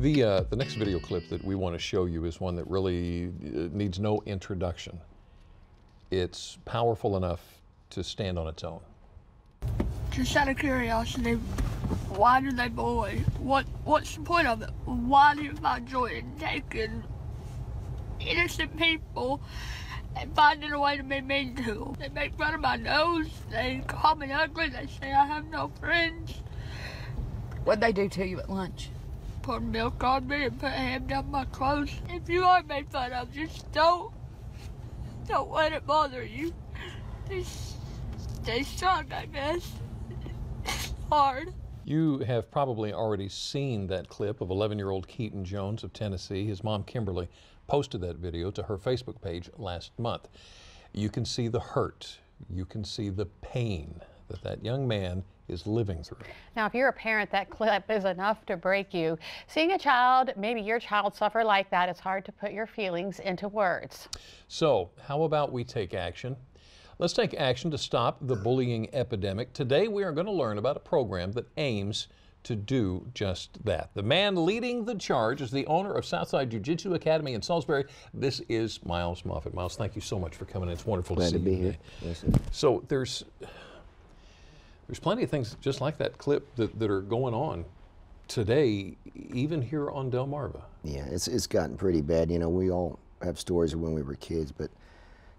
The next video clip that we want to show you is one that really needs no introduction. It's powerful enough to stand on its own. Just out of curiosity, why do they bully? What's the point of it? Why do you find joy in taking innocent people and finding a way to be mean to them? They make fun of my nose, they call me ugly, they say I have no friends. What'd they do to you at lunch? Put milk on me and put ham down my clothes. If you are made fun of, just don't let it bother you. They suck, I guess. It's hard. You have probably already seen that clip of 11-year-old Keaton Jones of Tennessee. His mom, Kimberly, posted that video to her Facebook page last month. You can see the hurt. You can see the pain that young man is living through. Now, if you're a parent, that clip is enough to break you. Seeing a child, maybe your child, suffer like that, it's hard to put your feelings into words. So, how about we take action? Let's take action to stop the bullying epidemic. Today, we are going to learn about a program that aims to do just that. The man leading the charge is the owner of Southside Jiu-Jitsu Academy in Salisbury. This is Miles Moffett. Miles, thank you so much for coming in. It's wonderful to see you. Glad to be here. Yes, sir. So there's plenty of things just like that clip that are going on today, even here on Delmarva. Yeah, it's gotten pretty bad. You know, we all have stories of when we were kids, but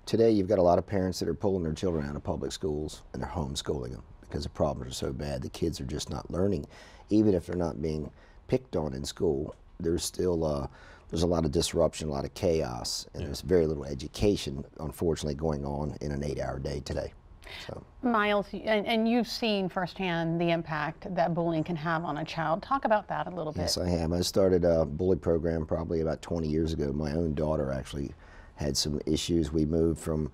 today you've got a lot of parents that are pulling their children out of public schools and they're homeschooling them because the problems are so bad. The kids are just not learning. Even if they're not being picked on in school, there's still there's a lot of disruption, a lot of chaos, and there's very little education, unfortunately, going on in an 8-hour day today. So. Miles, and you've seen firsthand the impact that bullying can have on a child. Talk about that a little bit. Yes, I have. I started a bully program probably about 20 years ago. My own daughter actually had some issues. We moved from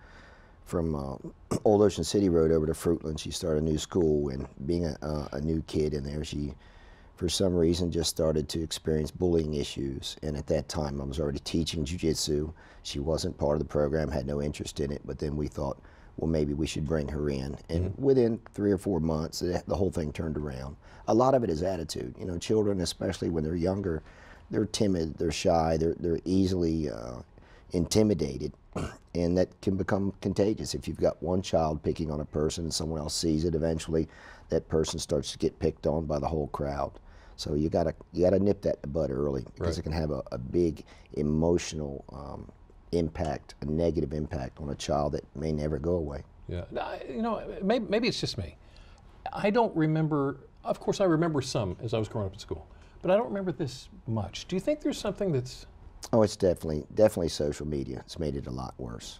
Old Ocean City Road over to Fruitland. She started a new school, and being a new kid in there, she, for some reason, just started to experience bullying issues. And at that time, I was already teaching jiu-jitsu. She wasn't part of the program, had no interest in it, but then we thought, well, maybe we should bring her in. And within 3 or 4 months, the whole thing turned around. A lot of it is attitude. You know, children, especially when they're younger, they're timid, they're shy, they're easily intimidated, and that can become contagious. If you've got one child picking on a person and someone else sees it, eventually that person starts to get picked on by the whole crowd. So you gotta nip that in the bud early, because it can have a big emotional impact, a negative impact on a child that may never go away. Yeah, you know, maybe it's just me. I don't remember, of course I remember some as I was growing up in school, but I don't remember this much. Do you think there's something that's... Oh, it's definitely social media. It's made it a lot worse.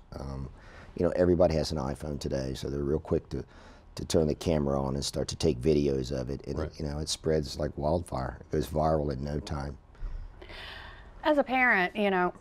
You know, everybody has an iPhone today, so they're real quick to turn the camera on and start to take videos of it. And you know, it spreads like wildfire. It goes viral in no time. As a parent, you know,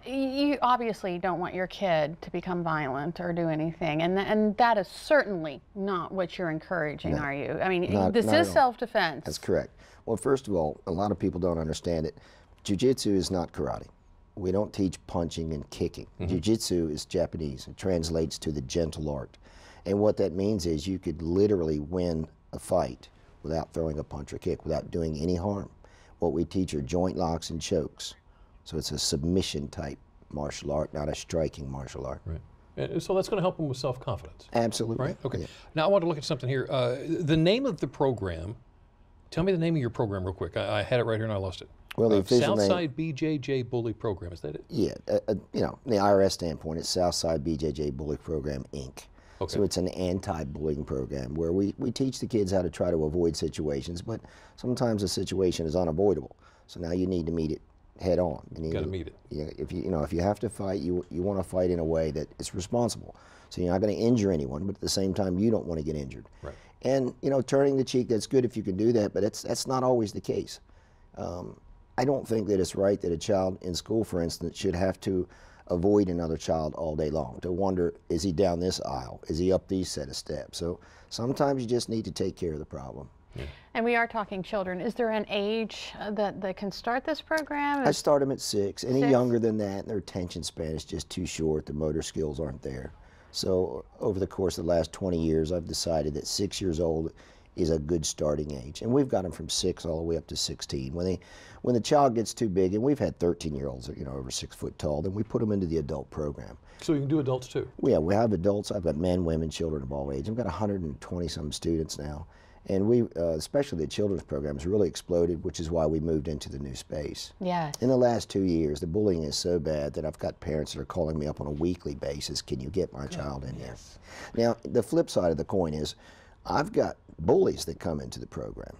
you obviously don't want your kid to become violent or do anything, and that is certainly not what you're encouraging, are you? I mean, this is self-defense. That's correct. Well, first of all, a lot of people don't understand it. Jiu-jitsu is not karate. We don't teach punching and kicking. Jiu-jitsu is Japanese. It translates to the gentle art. And what that means is you could literally win a fight without throwing a punch or kick, without doing any harm. What we teach are joint locks and chokes. So it's a submission type martial art, not a striking martial art. Right. So that's going to help them with self-confidence. Absolutely. Right? Okay. Yeah. Now I want to look at something here. The name of the program, tell me the name of your program real quick. I had it right here and I lost it. Well, the official Southside BJJ Bully Program, is that it? Yeah, you know, from the IRS standpoint, it's Southside BJJ Bully Program, Inc. Okay. So it's an anti-bullying program where we teach the kids how to try to avoid situations, but sometimes a situation is unavoidable. So now you need to meet it head on. You got to meet it. Yeah, if you have to fight, you want to fight in a way that is responsible. So you're not going to injure anyone, but at the same time, you don't want to get injured. Right. And you know, turning the cheek, that's good if you can do that, but that's not always the case. I don't think that it's right that a child in school, for instance, should have to avoid another child all day long, to wonder, is he down this aisle? Is he up these set of steps? So sometimes you just need to take care of the problem. Yeah. And we are talking children. Is there an age that can start this program? I start them at 6. Any younger than that, their attention span is just too short. The motor skills aren't there. So over the course of the last 20 years, I've decided that 6 years old is a good starting age. And we've got them from 6 all the way up to 16. When the child gets too big, and we've had 13-year-olds that, over 6 foot tall, then we put them into the adult program. So you can do adults too? Yeah, we have adults. I've got men, women, children of all ages. I've got 120-some students now. And we, especially the children's program, has really exploded, which is why we moved into the new space. Yes. In the last 2 years, the bullying is so bad that I've got parents that are calling me up on a weekly basis, can you get my child in there? Now, the flip side of the coin is, I've got bullies that come into the program.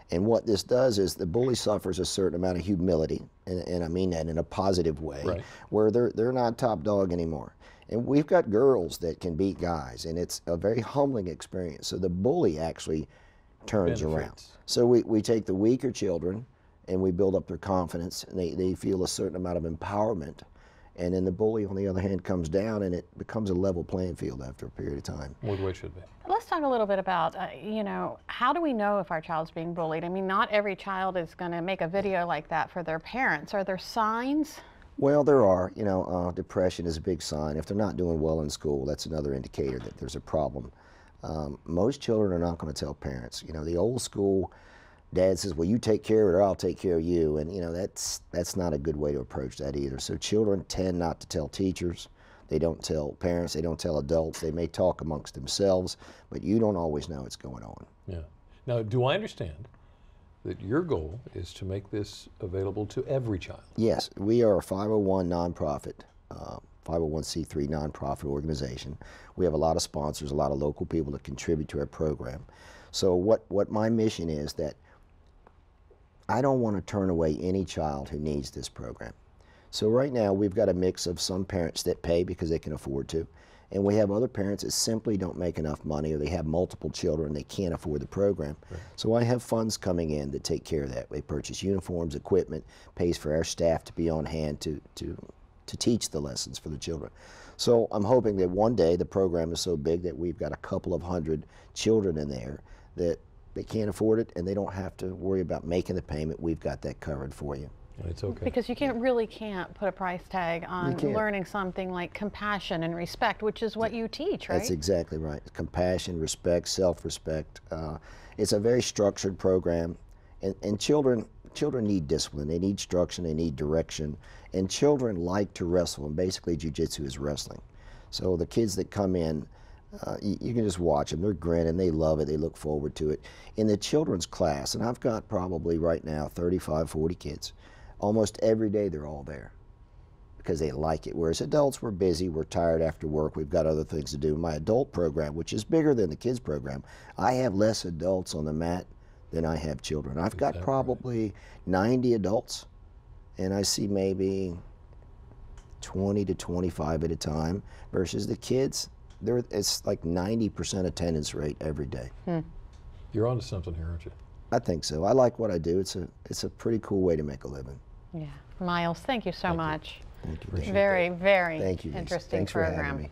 And what this does is the bully suffers a certain amount of humility, and I mean that in a positive way, where they're not top dog anymore. And we've got girls that can beat guys, and it's a very humbling experience. So the bully actually turns around. So we take the weaker children and we build up their confidence, and they feel a certain amount of empowerment. And then the bully, on the other hand, comes down, and it becomes a level playing field after a period of time. More the way it should be. Let's talk a little bit about, how do we know if our child's being bullied? I mean, not every child is going to make a video like that for their parents. Are there signs? Well, there are. Depression is a big sign. If they're not doing well in school, that's another indicator that there's a problem. Most children are not going to tell parents. The old school dad says, well, you take care of it or I'll take care of you. And, that's not a good way to approach that either. So children tend not to tell teachers. They don't tell parents. They don't tell adults. They may talk amongst themselves, but you don't always know what's going on. Yeah. Now, do I understand that your goal is to make this available to every child? Yes, we are a 501 nonprofit, 501c3 nonprofit organization. We have a lot of sponsors, a lot of local people that contribute to our program. So what my mission is that I don't want to turn away any child who needs this program. So right now we've got a mix of some parents that pay because they can afford to, and we have other parents that simply don't make enough money, or they have multiple children, they can't afford the program. Right. So I have funds coming in that take care of that. They purchase uniforms, equipment, pays for our staff to be on hand to teach the lessons for the children. So I'm hoping that one day the program is so big that we've got a couple of hundred children in there that they can't afford it, and they don't have to worry about making the payment. We've got that covered for you. It's okay. Because you can't put a price tag on learning something like compassion and respect, which is what you teach, right? That's exactly right. Compassion, respect, self-respect. It's a very structured program, and children need discipline. They need structure. They need direction. And children like to wrestle, and basically jiu-jitsu is wrestling. So the kids that come in, you can just watch them. They're grinning. They love it. They look forward to it. In the children's class, and I've got probably right now 35, 40 kids, almost every day they're all there because they like it. Whereas adults, we're busy, we're tired after work, we've got other things to do. My adult program, which is bigger than the kids program, I have less adults on the mat than I have children. I've got probably 90 adults, and I see maybe 20 to 25 at a time, versus the kids, it's like 90% attendance rate every day. You're onto something here, aren't you? I think so. I like what I do. It's a pretty cool way to make a living. Yeah. Miles, thank you so much. Thank you. Very, very Thank you. interesting Thanks program. for having me.